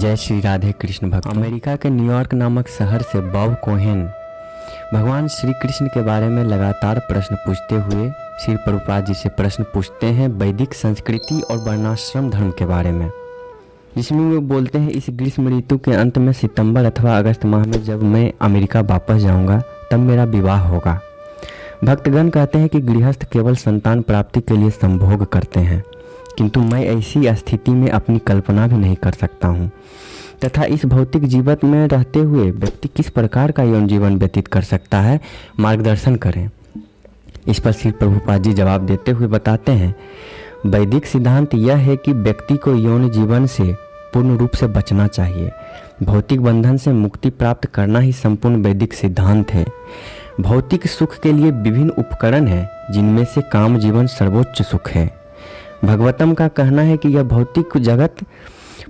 जय श्री राधे कृष्ण भक्त। अमेरिका के न्यूयॉर्क नामक शहर से बॉब कोहेन भगवान श्री कृष्ण के बारे में लगातार प्रश्न पूछते हुए श्री प्रभुपाद जी से प्रश्न पूछते हैं वैदिक संस्कृति और वर्णाश्रम धर्म के बारे में, जिसमें वे बोलते हैं इस ग्रीष्म ऋतु के अंत में सितंबर अथवा अगस्त माह में जब मैं अमेरिका वापस जाऊंगा तब मेरा विवाह होगा। भक्तगण कहते हैं कि गृहस्थ केवल संतान प्राप्ति के लिए संभोग करते हैं, किंतु मैं ऐसी स्थिति में अपनी कल्पना भी नहीं कर सकता हूँ तथा इस भौतिक जीवन में रहते हुए व्यक्ति किस प्रकार का यौन जीवन व्यतीत कर सकता है, मार्गदर्शन करें। इस पर श्री प्रभुपाद जी जवाब देते हुए बताते हैं वैदिक सिद्धांत यह है कि व्यक्ति को यौन जीवन से पूर्ण रूप से बचना चाहिए। भौतिक बंधन से मुक्ति प्राप्त करना ही संपूर्ण वैदिक सिद्धांत है। भौतिक सुख के लिए विभिन्न उपकरण हैं, जिनमें से काम जीवन सर्वोच्च सुख है। भगवतम का कहना है कि यह भौतिक जगत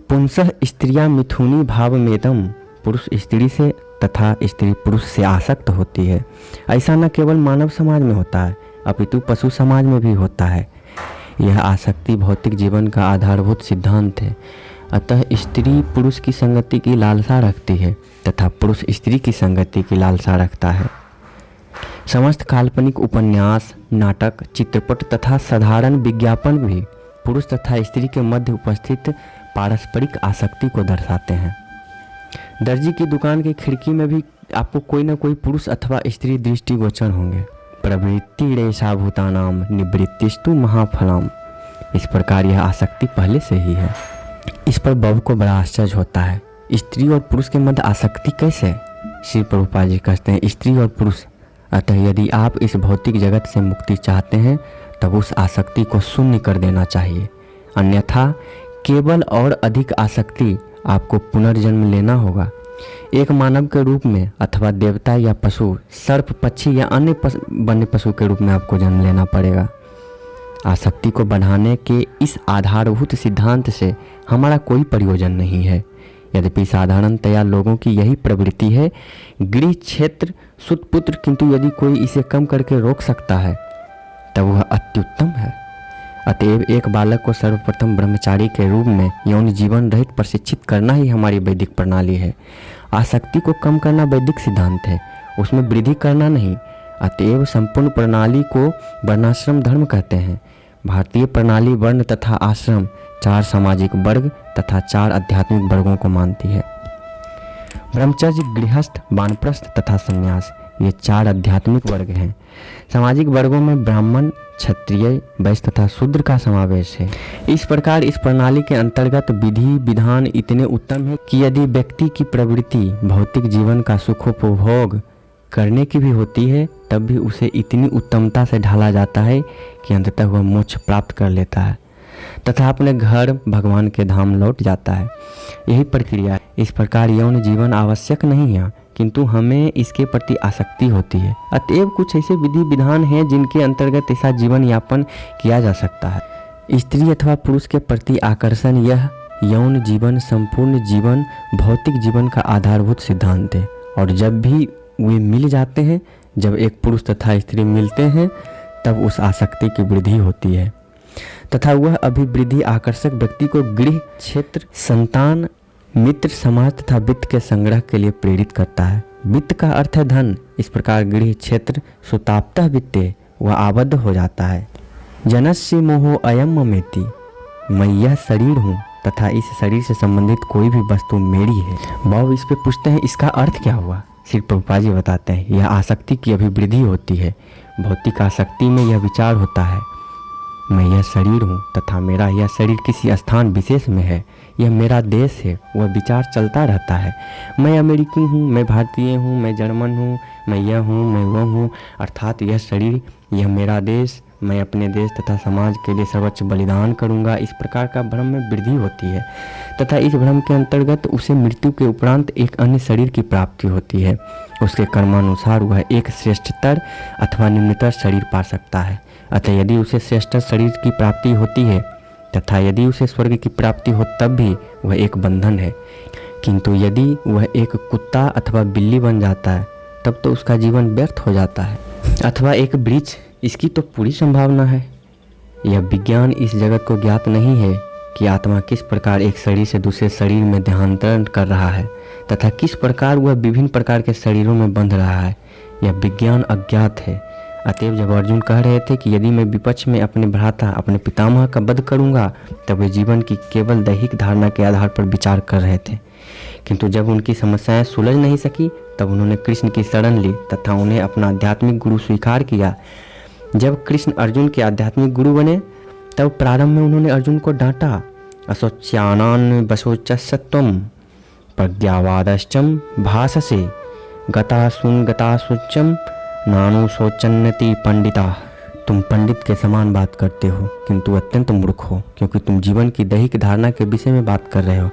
पुंसः स्त्रियां मिथुनी भावमेतम, पुरुष स्त्री से तथा स्त्री पुरुष से आसक्त होती है। ऐसा न केवल मानव समाज में होता है अपितु पशु समाज में भी होता है। यह आसक्ति भौतिक जीवन का आधारभूत सिद्धांत है। अतः स्त्री पुरुष की संगति की लालसा रखती है तथा पुरुष स्त्री की संगति की लालसा रखता है। समस्त काल्पनिक उपन्यास, नाटक, चित्रपट तथा साधारण विज्ञापन भी पुरुष तथा स्त्री के मध्य उपस्थित पारस्परिक आसक्ति को दर्शाते हैं। दर्जी की दुकान की खिड़की में भी आपको कोई न कोई पुरुष अथवा स्त्री दृष्टिगोचर होंगे। प्रवृत्ति रेशा भूतानाम निवृत्तिस्तु महाफलाम। इस प्रकार यह आसक्ति पहले से ही है। इस पर बब को बड़ा आश्चर्य होता है, स्त्री और पुरुष के मध्य आसक्ति कैसे? श्री प्रभुपाद जी कहते हैं स्त्री और पुरुष, अतः यदि आप इस भौतिक जगत से मुक्ति चाहते हैं तब उस आसक्ति को शून्य कर देना चाहिए, अन्यथा केवल और अधिक आसक्ति आपको पुनर्जन्म लेना होगा। एक मानव के रूप में अथवा देवता या पशु, सर्प, पक्षी या अन्य वन्य पशु के रूप में आपको जन्म लेना पड़ेगा। आसक्ति को बढ़ाने के इस आधारभूत सिद्धांत से हमारा कोई प्रयोजन नहीं है। यद्यपि साधारणतया लोगों की यही प्रवृत्ति है गृह क्षेत्र सुतपुत्र, किंतु यदि कोई इसे कम करके रोक सकता है तब वह अत्युत्तम है। अतएव एक बालक को सर्वप्रथम ब्रह्मचारी के रूप में यौन जीवन रहित प्रशिक्षित करना ही हमारी वैदिक प्रणाली है। आसक्ति को कम करना वैदिक सिद्धांत है, उसमें वृद्धि करना नहीं। अतएव संपूर्ण प्रणाली को वर्णाश्रम धर्म कहते हैं। भारतीय प्रणाली वर्ण तथा आश्रम, 4 सामाजिक वर्ग तथा 4 आध्यात्मिक वर्गों को मानती है। ब्रह्मचर्य, गृहस्थ, वानप्रस्थ तथा संन्यास, ये 4 आध्यात्मिक वर्ग हैं। सामाजिक वर्गों में ब्राह्मण, क्षत्रिय, वैश्य तथा शूद्र का समावेश है। इस प्रकार इस प्रणाली के अंतर्गत विधि विधान इतने उत्तम है कि यदि व्यक्ति की प्रवृत्ति भौतिक जीवन का सुखोपभोग करने की भी होती है तब भी उसे इतनी उत्तमता से ढाला जाता है कि अंततः वह मोक्ष प्राप्त कर लेता है तथा अपने घर भगवान के धाम लौट जाता है। यही प्रक्रिया है। इस प्रकार यौन जीवन आवश्यक नहीं है, किंतु हमें इसके प्रति आसक्ति होती है। अतएव कुछ ऐसे विधि विधान हैं जिनके अंतर्गत ऐसा जीवन यापन किया जा सकता है। स्त्री अथवा पुरुष के प्रति आकर्षण, यह यौन जीवन संपूर्ण जीवन भौतिक जीवन का आधारभूत सिद्धांत है। और जब भी वे मिल जाते हैं, जब एक पुरुष तथा स्त्री मिलते हैं तब उस आसक्ति की वृद्धि होती है तथा वह अभिवृद्धि आकर्षक व्यक्ति को गृह क्षेत्र, संतान, मित्र, समाज तथा वित्त के संग्रह के लिए प्रेरित करता है। वित्त का अर्थ है धन। इस प्रकार गृह क्षेत्र सुताप्तः वित्ते, वह आबद्ध हो जाता है। जनस्य मोहो अयम ममेति, मैं यह शरीर हूँ तथा इस शरीर से संबंधित कोई भी वस्तु मेरी है। बाबू इस पे पूछते हैं इसका अर्थ क्या हुआ? श्री प्रभुपाद जी बताते हैं यह आसक्ति की अभिवृद्धि होती है। भौतिक आसक्ति में यह विचार होता है मैं यह शरीर हूँ तथा मेरा यह शरीर किसी स्थान विशेष में है, यह मेरा देश है। वह विचार चलता रहता है। मैं अमेरिकी हूँ, मैं भारतीय हूँ, मैं जर्मन हूँ, मैं यह हूँ, मैं वह हूँ, अर्थात यह शरीर, यह मेरा देश, मैं अपने देश तथा समाज के लिए सर्वोच्च बलिदान करूँगा। इस प्रकार का भ्रम में वृद्धि होती है तथा इस भ्रम के अंतर्गत उसे मृत्यु के उपरांत एक अन्य शरीर की प्राप्ति होती है। उसके कर्मानुसार वह एक श्रेष्ठतर अथवा निम्नतर शरीर पा सकता है। अतः यदि उसे श्रेष्ठ शरीर की प्राप्ति होती है तथा यदि उसे स्वर्ग की प्राप्ति हो तब भी वह एक बंधन है, किंतु यदि वह एक कुत्ता अथवा बिल्ली बन जाता है तब तो उसका जीवन व्यर्थ हो जाता है। अथवा एक वृक्ष, इसकी तो पूरी संभावना है। यह विज्ञान इस जगत को ज्ञात नहीं है कि आत्मा किस प्रकार एक शरीर से दूसरे शरीर में देहांतरण कर रहा है तथा किस प्रकार वह विभिन्न प्रकार के शरीरों में बंध रहा है, यह विज्ञान अज्ञात है। अतएव जब अर्जुन कह रहे थे कि यदि मैं विपक्ष में अपने भ्राता अपने पितामह का वध करूंगा, तब वे जीवन की केवल दैहिक धारणा के आधार पर विचार कर रहे थे। किंतु जब उनकी समस्याएं सुलझ नहीं सकी, तब उन्होंने कृष्ण की शरण ली तथा उन्हें अपना आध्यात्मिक गुरु स्वीकार किया। जब कृष्ण अर्जुन के आध्यात्मिक गुरु बने, तब प्रारंभ में उन्होंने अर्जुन को डांटा। असोच्यानान बसोचसत्वम प्रज्ञावादश्चम भाषसे गतासुच्चम नानु शोचन्नति पंडिता। तुम पंडित के समान बात करते हो किंतु अत्यंत मूर्ख हो, क्योंकि तुम जीवन की दैहिक धारणा के विषय में बात कर रहे हो।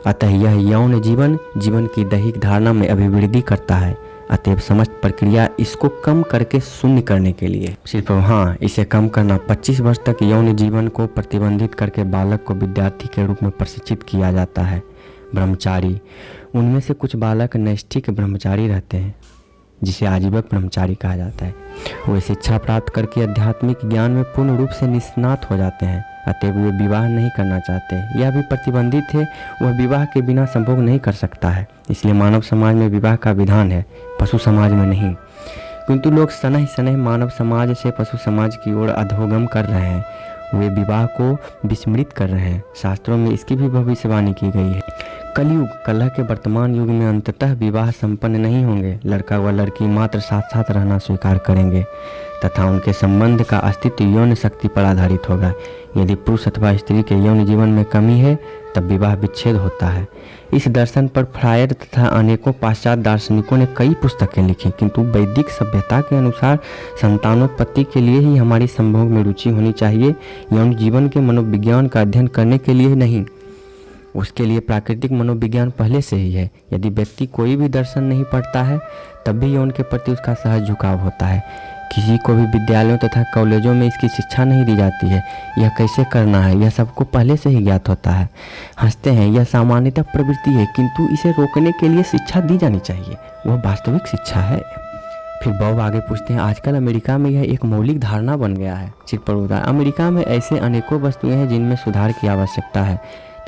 अतः यह यौन जीवन की दैहिक धारणा में अभिवृद्धि करता है। अतएव समस्त प्रक्रिया इसको कम करके शून्य करने के लिए सिर्फ इसे कम करना 25 वर्ष तक यौन जीवन को प्रतिबंधित करके बालक को विद्यार्थी के रूप में प्रशिक्षित किया जाता है। ब्रह्मचारी, उनमें से कुछ बालक नैष्ठिक ब्रह्मचारी रहते हैं, जिसे आजीवक ब्रह्मचारी कहा जाता है। वे शिक्षा प्राप्त करके आध्यात्मिक ज्ञान में पूर्ण रूप से निष्णात हो जाते हैं। अतएव वे विवाह नहीं करना चाहते, यह भी प्रतिबंधित है। वह विवाह के बिना संभोग नहीं कर सकता है। इसलिए मानव समाज में विवाह का विधान है, पशु समाज में नहीं। किंतु लोग शनैः शनैः मानव समाज से पशु समाज की ओर अधोगम कर रहे हैं। वे विवाह को विस्मृत कर रहे हैं। शास्त्रों में इसकी भी भविष्यवाणी की गई है। कलयुग, कलह के वर्तमान युग में अंततः विवाह संपन्न नहीं होंगे। लड़का व लड़की मात्र साथ साथ रहना स्वीकार करेंगे तथा उनके संबंध का अस्तित्व यौन शक्ति पर आधारित होगा। यदि पुरुष अथवा स्त्री के यौन जीवन में कमी है, तब विवाह विच्छेद होता है। इस दर्शन पर फ्रायड तथा अनेकों पाश्चात्य दार्शनिकों ने कई पुस्तकें लिखी, किंतु वैदिक सभ्यता के अनुसार संतानोत्पत्ति के लिए ही हमारी संभोग में रुचि होनी चाहिए, यौन जीवन के मनोविज्ञान का अध्ययन करने के लिए नहीं। उसके लिए प्राकृतिक मनोविज्ञान पहले से ही है। यदि व्यक्ति कोई भी दर्शन नहीं पढ़ता है, तब भी यौन के प्रति उसका सहज झुकाव होता है। किसी को भी विद्यालयों तथा कॉलेजों में इसकी शिक्षा नहीं दी जाती है। यह कैसे करना है, यह सबको पहले से ही ज्ञात होता है। हंसते हैं, यह सामान्यतः प्रवृत्ति है, किंतु इसे रोकने के लिए शिक्षा दी जानी चाहिए। वह वास्तविक शिक्षा है। फिर बॉब आगे पूछते हैं, आजकल अमेरिका में यह एक मौलिक धारणा बन गया है। अमेरिका में ऐसे अनेकों वस्तुएं हैं जिनमें सुधार की आवश्यकता है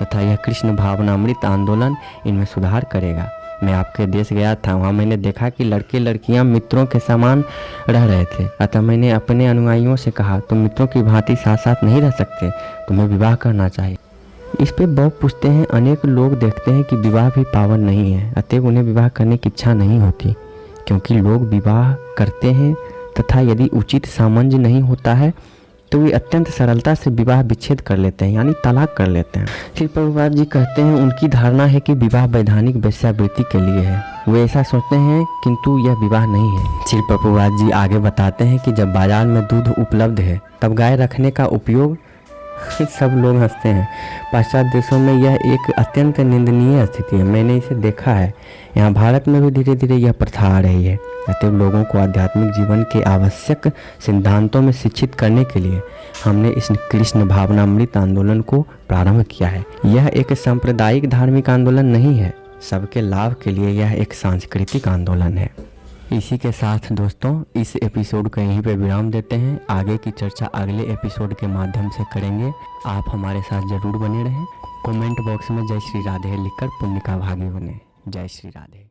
तथा यह कृष्ण भावनामृत आंदोलन इनमें सुधार करेगा। मैं आपके देश गया था, वहाँ मैंने देखा कि लड़के लड़कियाँ मित्रों के समान रह रहे थे। अतः मैंने अपने अनुयायियों से कहा, तुम मित्रों की भांति साथ साथ नहीं रह सकते, तुम्हें विवाह करना चाहिए। इस पे बॉब पूछते हैं, अनेक लोग देखते हैं कि विवाह भी पावन नहीं है, अतएव उन्हें विवाह करने की इच्छा नहीं होती, क्योंकि लोग विवाह करते हैं तथा यदि उचित सामंजस्य नहीं होता है तो वे अत्यंत सरलता से विवाह विच्छेद कर लेते हैं, यानी तलाक कर लेते हैं। श्री प्रभुपाद जी कहते हैं, उनकी धारणा है कि विवाह वैधानिक वेश्यावृत्ति के लिए है। वे ऐसा सोचते हैं, किंतु यह विवाह नहीं है। श्री प्रभुपाद जी आगे बताते हैं कि जब बाजार में दूध उपलब्ध है, तब गाय रखने का उपयोग सब लोग हंसते हैं। पाश्चात्य देशों में यह एक अत्यंत निंदनीय स्थिति है। मैंने इसे देखा है। यहाँ भारत में भी धीरे धीरे यह प्रथा आ रही है। अतएव लोगों को आध्यात्मिक जीवन के आवश्यक सिद्धांतों में शिक्षित करने के लिए हमने इस कृष्ण भावनामृत आंदोलन को प्रारंभ किया है। यह एक सांप्रदायिक धार्मिक आंदोलन नहीं है, सबके लाभ के लिए यह एक सांस्कृतिक आंदोलन है। इसी के साथ दोस्तों इस एपिसोड को यहीं पे विराम देते हैं। आगे की चर्चा अगले एपिसोड के माध्यम से करेंगे। आप हमारे साथ जरूर बने रहें। कमेंट बॉक्स में जय श्री राधे लिखकर पुण्य का भागी बने। जय श्री राधे।